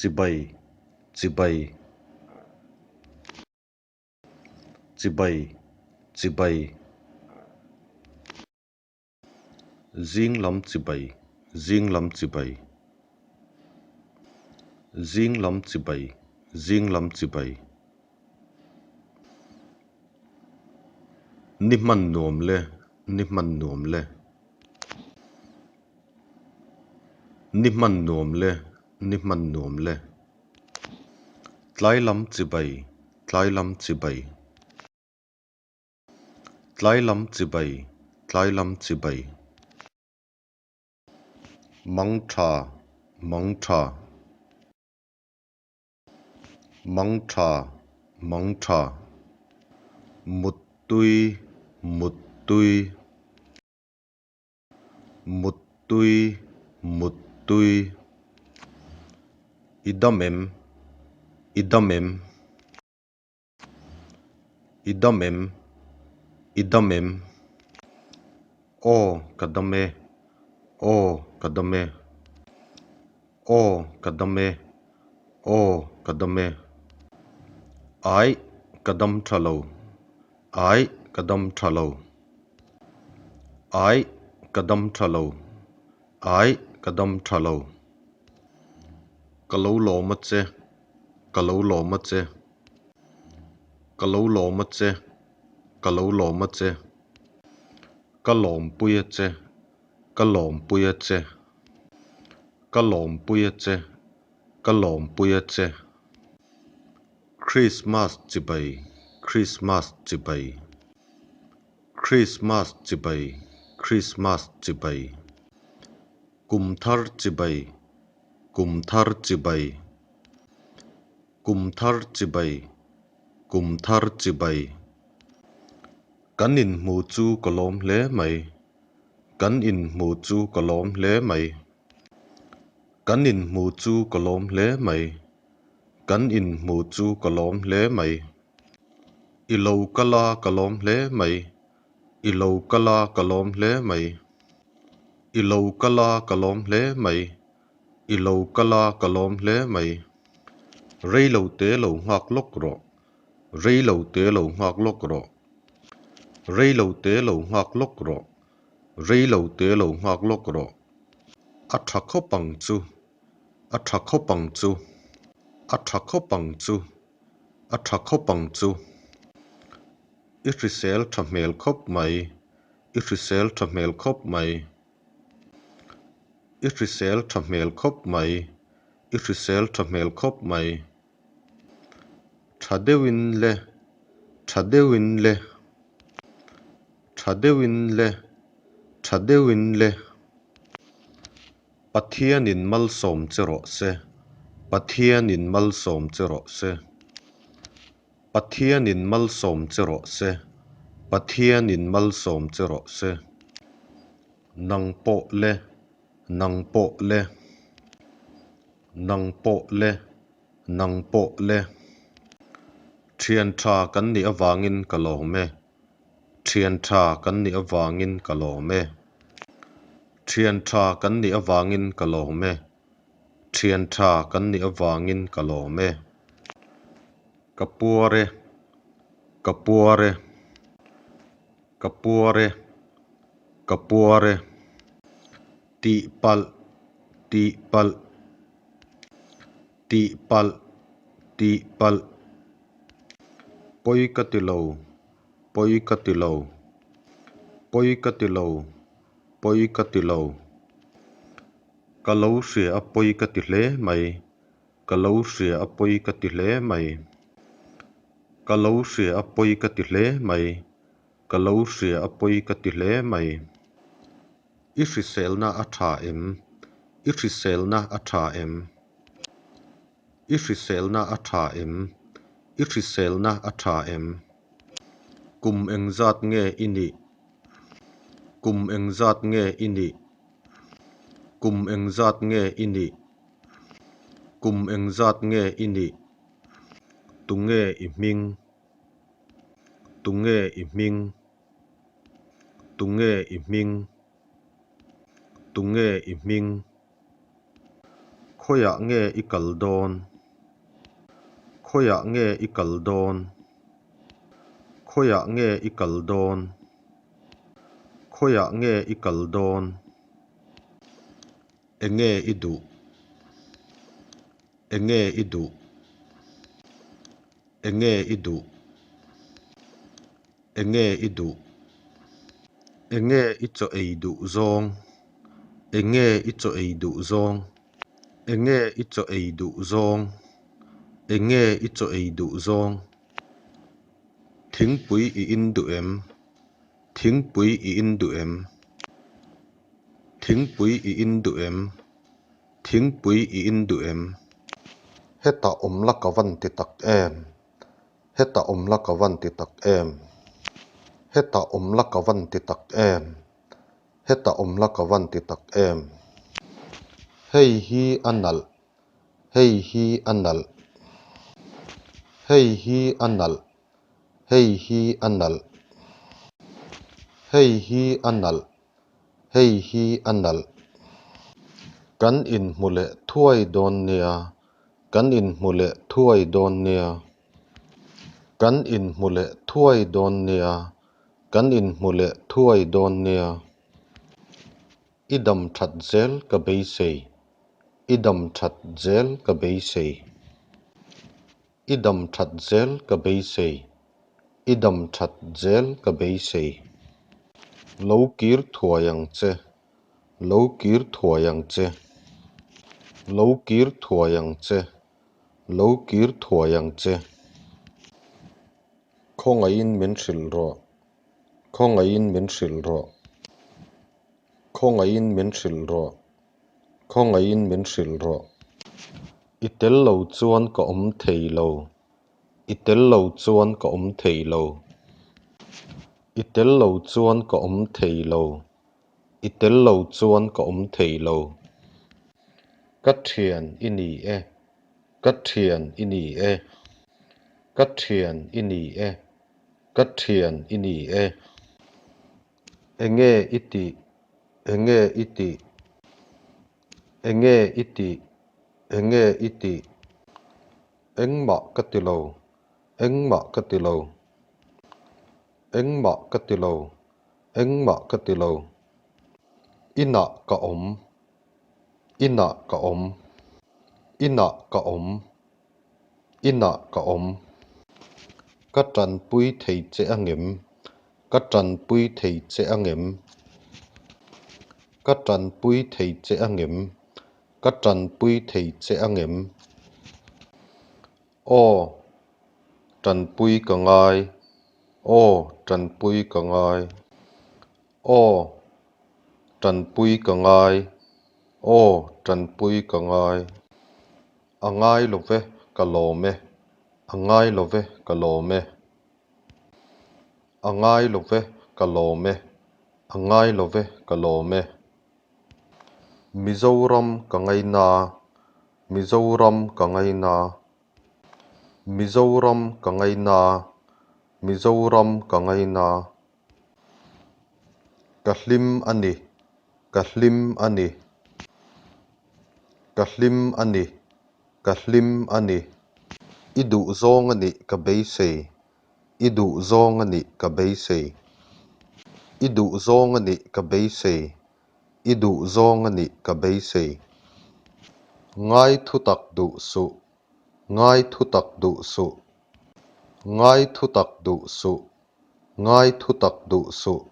Chibai, Chibai, Chibai, Chibai, Jinglam Chibai, Jinglam Chibai, Jinglam Chibai, Jinglam Chibai, Niman Nomle, Niman Nomle, Niman Nomle, Niman Nomle, Tlailam Chibai, Tlailam Chibai, Tlailam Chibai, Tlailam Chibai, Mang, Mang, Mang, Mang, Muttui, Muttui, Muttui, Muttui, Idamem, Idamem, Idamem, Idamem, O Kadame, O Kadame, O Kadame, O Kadame, I Kadam Tralo, I Kadam Tralo, I Kadam Tralo, I Kadam Tralo, Kalau Lo Matse, Kalau Lo Matse, Kalau Lo Matse, Kalau Lo Matse, Kalom Puyetse, Kalom Puyetse, Kalom Puyetse, Kalom Puyetse, Christmas Chibai, Christmas Chibai, Christmas Chibai, Christmas Chibai, Kumthar Chibai, Kumthar Chibai, Kumthar Chibai, Kumthar Chibai, Kan in Muchu Kolom Le Mai, Kan in Muchu Kolom Le Mai, Kan in Muchu Kolom Le Mai, Kan in Muchu Kolom Le Mai, Ilo Kala Kolom Le Mai, Ilo Kala Kolom Le Mai, Ilo Kala Kolom Le Mai, Ilo Kala Kolom Le Mai, Rei Lo Te Lo Ngak Lok Ro, Rei Lo Te Lo Ngak Lok Ro, Rei Lo Te Lo Ngak Lok Ro, Rei Lo Te Lo Ngak Lok Ro, Athakho Pang Chu, Athakho Pang Chu, Athakho Pang Chu, Athakho Pang Chu, Ifrisel Thamel Khop Mai, Ifrisel Thamel Khop Mai, Ifrisel Thamel Khop Mai, Ifrisel Thamel Khop Mai, Thadewin Le, Thadewin Le, Thadewin Le, Thadewin Le, Pathian in Malsom Chero Se, Pathian in Malsom Chero Se, Pathian in Malsom Chero Se, Pathian in Malsom Chero Se, Nang Po Le, Nang Po Le, Nang Po Le, Nang Po Le, Thian Tha Kan Ni Awangin Kalome, Thian Tha Kan Ni Awangin Kalome, Thian Tha Kan Ni Awangin Kalome, Thian Tha Kan Ni Awangin Kalome, Kapuare, Kapuare, Kapuare, Kapuare, Ti Pal, Ti Pal, Ti Pal, Ti Pal, Poikatilo, Poikatilo, Poikatilo, Poikatilo, Kalau Sia Poikatile Mai, Kalau Sia Poikatile Mai, Kalau Sia Poikatile Mai, Kalau Sia Poikatile Mai, Ifriselna Athaem, Ifriselna Athaem, Ifriselna Athaem, Ifriselna Athaem, Kum Engzat Nge Ini, Kum Engzat Nge Ini, Kum Engzat Nge Ini, Kum Engzat Nge Ini, Tunge Iming, Tunge Iming, Tunge Iming, Tunge Iming, khoya nge ikaldon khoya nge ikaldon khoya nge ikaldon khoya nge ikaldon enge idu enge idu enge idu enge idu enge icho eidu zong enge icho eidu zong enge icho eidu zong enge icho eidu zong thingpui I indu em thingpui I indu em thingpui I indu em thingpui I indu em heta omla kavan ti tak em heta omla kavan ti tak em heta omla kavan ti tak em heta omla kavan ti tak em hei hi anal hei hi anal hei hi anal hei hi anal hei hi anal hei hi anal kan in mule thuai don nia kan in mule thuai don nia kan in mule thuai don nia kan in mule thuai don nia idam that zel ka bei sei idam that zel ka bei sei idam that zel ka bei sei idam that zel ka bei sei lo kir thuayang che lo kir thuayang che lo kir thuayang che lo kir thuayang che khongain men hril ro khongain men hril ro khongain men hril ro khongain men hril ro itel lo chuan ka om thei lo itel lo chuan ka om thei lo itel lo chuan ka om thei lo itel lo chuan ka om thei lo ka thian ini e ka thian ini e ka thian ini e ka thian ini e enge iti enge iti enge iti enge iti engma ka ti lo engma ka ti lo engma ka ti lo engma ka ti lo Inah ka om Inah ka om Inah ka om Inah ka om ka tran pui thei che angem ka tran pui thei che angem ka tran pui thei che angem ka tran pui thei che angem o tran pui ka ngai o tran pui ka ngai o tran pui ka ngai o tran pui ka ngai angai lo ve ka lo me angai lo ve ka lo me angai lo ve ka lo me angai lo ve ka lo me Mizoram ka ngaina Mizoram ka ngaina Mizoram ka ngaina Mizoram ka ngaina kahlim ani kahlim ani kahlim ani kahlim ani idu zong ani ka bei sei idu zong ani ka bei sei idu zong ani ka bei sei idu zong ani ka bei sei ngai thu tak du su ngai thu tak du su ngai thu tak du su ngai thu tak du su